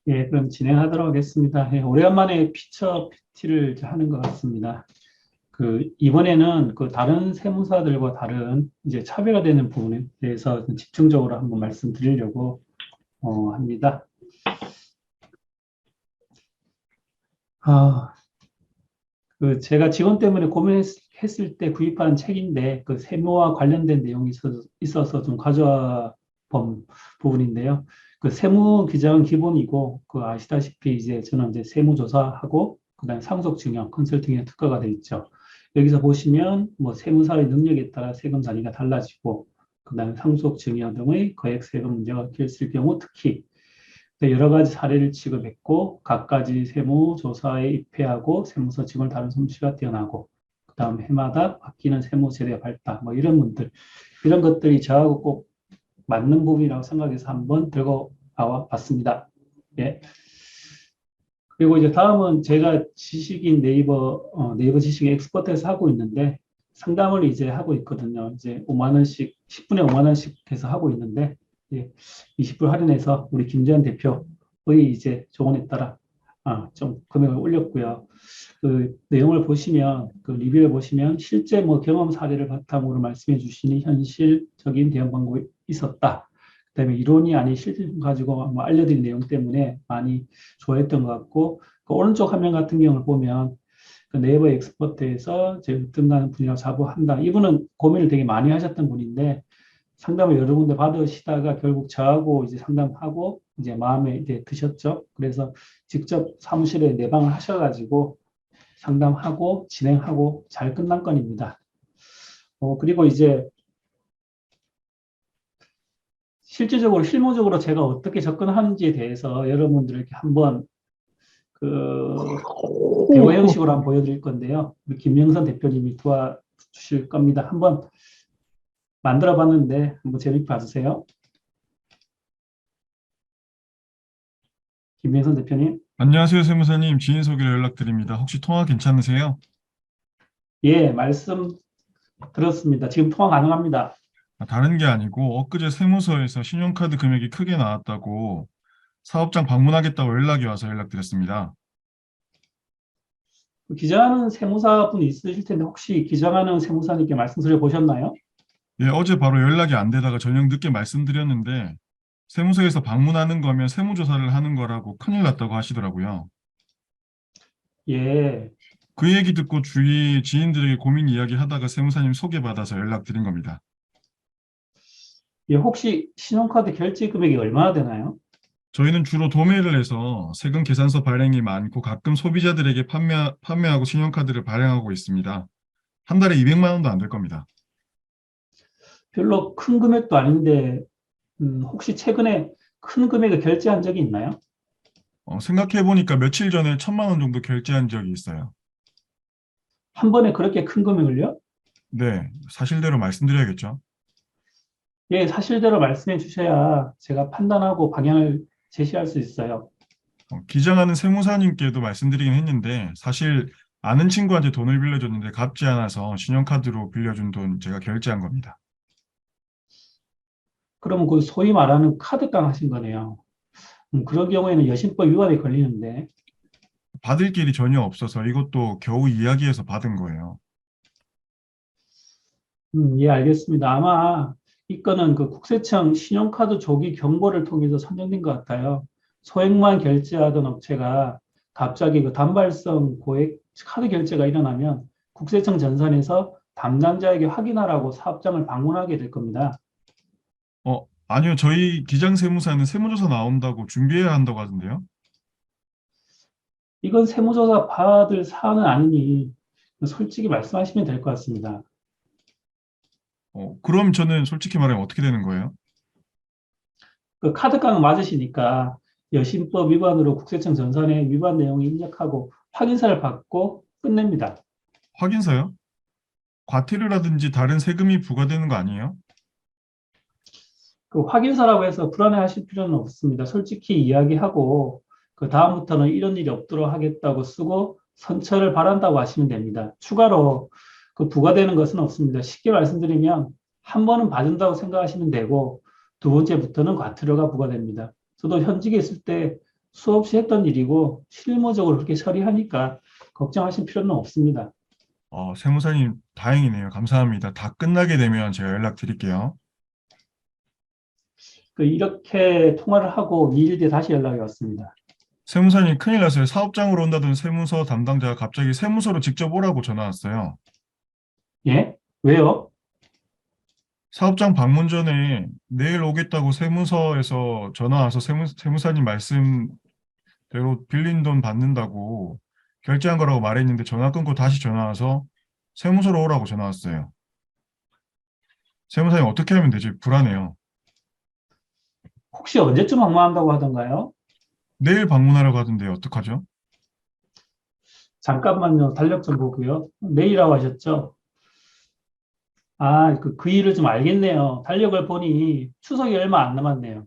예, 그럼 진행하도록 하겠습니다. 예, 오래간만에 피처 PT를 이제 하는 것 같습니다. 이번에는 다른 세무사들과 다른 이제 차별화되는 부분에 대해서 좀 집중적으로 한번 말씀드리려고 합니다. 아, 제가 직원 때문에 고민했을 때 구입한 책인데, 세무와 관련된 내용이 있어서 좀 가져와 본 부분인데요. 세무 규정은 기본이고, 아시다시피 이제 저는 이제 세무조사하고, 그다음에 상속증여, 컨설팅에 특화가 되어 있죠. 여기서 보시면 뭐 세무사의 능력에 따라 세금 단위가 달라지고, 그다음에 상속증여 등의 거액세금 문제가 있을 경우 특히 여러 가지 사례를 취급했고 각가지 세무조사에 입회하고 세무서 직원을 다룬 솜씨가 뛰어나고 그다음 해마다 바뀌는 세무 제도의 발달 뭐 이런 분들 이런 것들이 저하고 꼭 맞는 부분이라고 생각해서 한번 들고 나와 봤습니다. 예. 그리고 이제 다음은 제가 지식인 네이버 지식 엑스퍼트에서 하고 있는데 상담을 이제 하고 있거든요. 이제 5만 원씩 10분에 5만 원씩 해서 하고 있는데 예, 20불 할인해서 우리 김재현 대표의 이제 조언에 따라 좀 금액을 올렸고요. 내용을 보시면 리뷰를 보시면 실제 뭐 경험 사례를 바탕으로 말씀해 주시니 현실적인 대응 방법이 있었다. 그다음에 이론이 아닌 실질 가지고 뭐 알려드린 내용 때문에 많이 좋아했던 것 같고 오른쪽 화면 같은 경우를 보면 네이버 엑스퍼트에서 제가 등단하는 분이라고 자부한다. 이분은 고민을 되게 많이 하셨던 분인데 상담을 여러 군데 받으시다가 결국 저하고 이제 상담하고 이제 마음에 이제 드셨죠. 그래서 직접 사무실에 내방을 하셔가지고 상담하고 진행하고 잘 끝난 건입니다. 그리고 이제 실질적으로 실무적으로 제가 어떻게 접근하는지에 대해서 여러분들에게 한번 대화 형식으로 한번 보여드릴 건데요. 우리 김명선 대표님이 도와주실 겁니다. 한번 만들어 봤는데 한번 재밌게 봐주세요. 김명선 대표님. 안녕하세요, 세무사님. 지인 소개로 연락드립니다. 혹시 통화 괜찮으세요? 예, 말씀 들었습니다. 지금 통화 가능합니다. 다른 게 아니고 엊그제 세무서에서 신용카드 금액이 크게 나왔다고 사업장 방문하겠다고 연락이 와서 연락드렸습니다. 기장하는 세무사분이 있으실 텐데 혹시 기장하는 세무사님께 말씀 드려보셨나요? 예, 어제 바로 연락이 안 되다가 저녁 늦게 말씀드렸는데 세무서에서 방문하는 거면 세무조사를 하는 거라고 큰일 났다고 하시더라고요. 예, 그 얘기 듣고 주위 지인들에게 고민 이야기 하다가 세무사님 소개받아서 연락드린 겁니다. 예, 혹시 신용카드 결제 금액이 얼마나 되나요? 저희는 주로 도매를 해서 세금 계산서 발행이 많고 가끔 소비자들에게 판매하고 신용카드를 발행하고 있습니다. 한 달에 200만 원도 안 될 겁니다. 별로 큰 금액도 아닌데 혹시 최근에 큰 금액을 결제한 적이 있나요? 생각해보니까 며칠 전에 1,000만 원 정도 결제한 적이 있어요. 한 번에 그렇게 큰 금액을요? 네, 사실대로 말씀드려야겠죠. 예, 사실대로 말씀해 주셔야 제가 판단하고 방향을 제시할 수 있어요. 기장하는 세무사님께도 말씀드리긴 했는데 사실 아는 친구한테 돈을 빌려줬는데 갚지 않아서 신용카드로 빌려준 돈 제가 결제한 겁니다. 그러면 소위 말하는 카드깡 하신 거네요. 그런 경우에는 여신법 위반에 걸리는데, 받을 길이 전혀 없어서 이것도 겨우 이야기해서 받은 거예요. 예, 알겠습니다. 아마 이 건은 국세청 신용카드 조기 경보를 통해서 선정된 것 같아요. 소액만 결제하던 업체가 갑자기 단발성 고액 카드 결제가 일어나면 국세청 전산에서 담당자에게 확인하라고 사업장을 방문하게 될 겁니다. 아니요. 저희 기장 세무사는 세무조사 나온다고 준비해야 한다고 하던데요. 이건 세무조사 받을 사안은 아니니 솔직히 말씀하시면 될 것 같습니다. 그럼 저는 솔직히 말하면 어떻게 되는 거예요? 카드깡 맞으시니까 여신법 위반으로 국세청 전산에 위반 내용을 입력하고 확인서를 받고 끝냅니다. 확인서요? 과태료라든지 다른 세금이 부과되는 거 아니에요? 확인서라고 해서 불안해하실 필요는 없습니다. 솔직히 이야기하고 그 다음부터는 이런 일이 없도록 하겠다고 쓰고 선처를 바란다고 하시면 됩니다. 추가로 부과되는 것은 없습니다. 쉽게 말씀드리면 한 번은 봐준다고 생각하시면 되고 두 번째부터는 과태료가 부과됩니다. 저도 현직에 있을 때 수없이 했던 일이고 실무적으로 그렇게 처리하니까 걱정하실 필요는 없습니다. 세무사님, 다행이네요. 감사합니다. 다 끝나게 되면 제가 연락드릴게요. 이렇게 통화를 하고 2일 뒤에 다시 연락이 왔습니다. 세무사님, 큰일 났어요. 사업장으로 온다던 세무서 담당자가 갑자기 세무서로 직접 오라고 전화 왔어요. 예? 왜요? 사업장 방문 전에 내일 오겠다고 세무서에서 전화 와서 세무사님 말씀대로 빌린 돈 받는다고 결제한 거라고 말했는데 전화 끊고 다시 전화 와서 세무서로 오라고 전화 왔어요. 세무사님 어떻게 하면 되지? 불안해요. 혹시 언제쯤 방문한다고 하던가요? 내일 방문하라고 하던데 어떡하죠? 잠깐만요. 달력 좀 보고요. 내일이라고 하셨죠? 그 일을 좀 알겠네요. 달력을 보니 추석이 얼마 안 남았네요.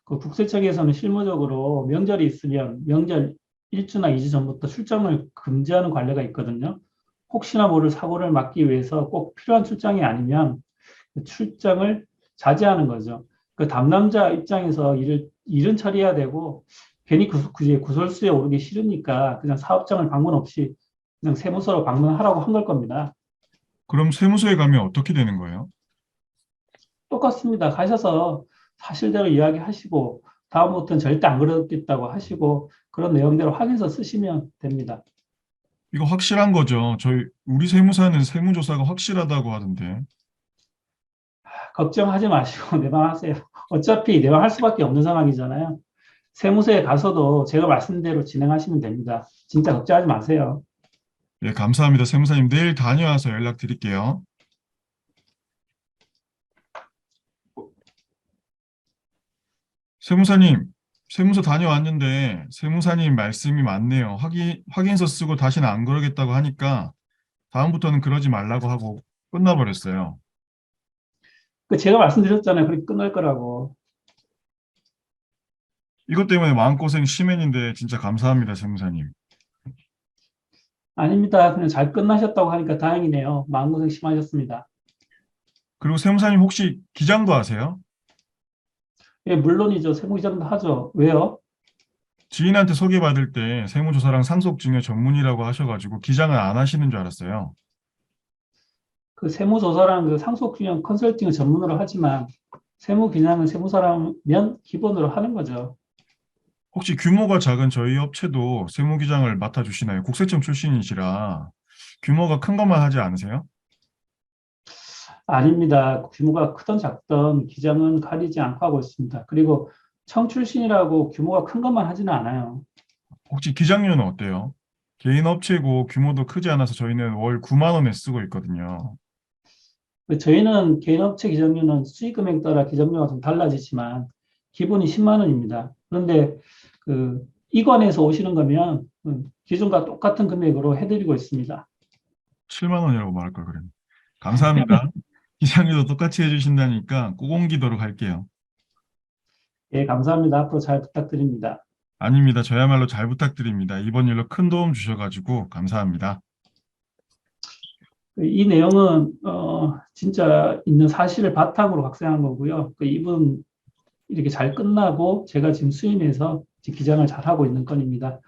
국세청에서는 실무적으로 명절이 있으면 명절 1주나 2주 전부터 출장을 금지하는 관례가 있거든요. 혹시나 모를 사고를 막기 위해서 꼭 필요한 출장이 아니면 그 출장을 자제하는 거죠. 그 담당자 입장에서 일은 처리해야 되고 괜히 구설수에 오르기 싫으니까 그냥 사업장을 방문 없이 그냥 세무서로 방문하라고 한 걸 겁니다. 그럼 세무서에 가면 어떻게 되는 거예요? 똑같습니다. 가셔서 사실대로 이야기하시고 다음부터는 절대 안 그러겠다고 하시고 그런 내용대로 확인서 쓰시면 됩니다. 이거 확실한 거죠? 우리 세무사는 세무조사가 확실하다고 하던데. 걱정하지 마시고 내방하세요. 어차피 내방할 수밖에 없는 상황이잖아요. 세무서에 가서도 제가 말씀대로 진행하시면 됩니다. 진짜 걱정하지 마세요. 네, 감사합니다. 세무사님, 내일 다녀와서 연락드릴게요. 세무사님, 세무서 다녀왔는데 세무사님 말씀이 맞네요. 확인서 쓰고 다시는 안 그러겠다고 하니까 다음부터는 그러지 말라고 하고 끝나버렸어요. 제가 말씀드렸잖아요. 그렇게 끝날 거라고. 이것 때문에 마음고생 심했는데 진짜 감사합니다, 세무사님. 아닙니다. 그냥 잘 끝나셨다고 하니까 다행이네요. 마음고생 심하셨습니다. 그리고 세무사님 혹시 기장도 아세요? 예, 물론이죠. 세무기장도 하죠. 왜요? 지인한테 소개받을 때 세무조사랑 상속증여 전문이라고 하셔가지고 기장을 안 하시는 줄 알았어요. 세무조사랑 상속균형 컨설팅을 전문으로 하지만 세무기장은 세무사라면 기본으로 하는 거죠. 혹시 규모가 작은 저희 업체도 세무기장을 맡아주시나요? 국세청 출신이시라 규모가 큰 것만 하지 않으세요? 아닙니다. 규모가 크든 작든 기장은 가리지 않고 하고 있습니다. 그리고 청출신이라고 규모가 큰 것만 하지는 않아요. 혹시 기장료는 어때요? 개인 업체고 규모도 크지 않아서 저희는 월 9만 원에 쓰고 있거든요. 저희는 개인업체 기장료는 수익금액 따라 기장료가 좀 달라지지만 기본이 10만 원입니다. 그런데 이관에서 오시는 거면 기존과 똑같은 금액으로 해드리고 있습니다. 7만 원이라고 말할 걸 그랬네. 감사합니다. 기장료도 똑같이 해주신다니까 꼭 옮기도록 할게요. 예, 감사합니다. 앞으로 잘 부탁드립니다. 아닙니다. 저야말로 잘 부탁드립니다. 이번 일로 큰 도움 주셔가지고 감사합니다. 이 내용은 진짜 있는 사실을 바탕으로 확산한 거고요. 이분 이렇게 잘 끝나고 제가 지금 수임해서 기장을 잘 하고 있는 건입니다.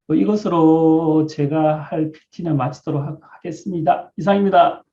이것으로 제가 할 PT는 마치도록 하겠습니다. 이상입니다.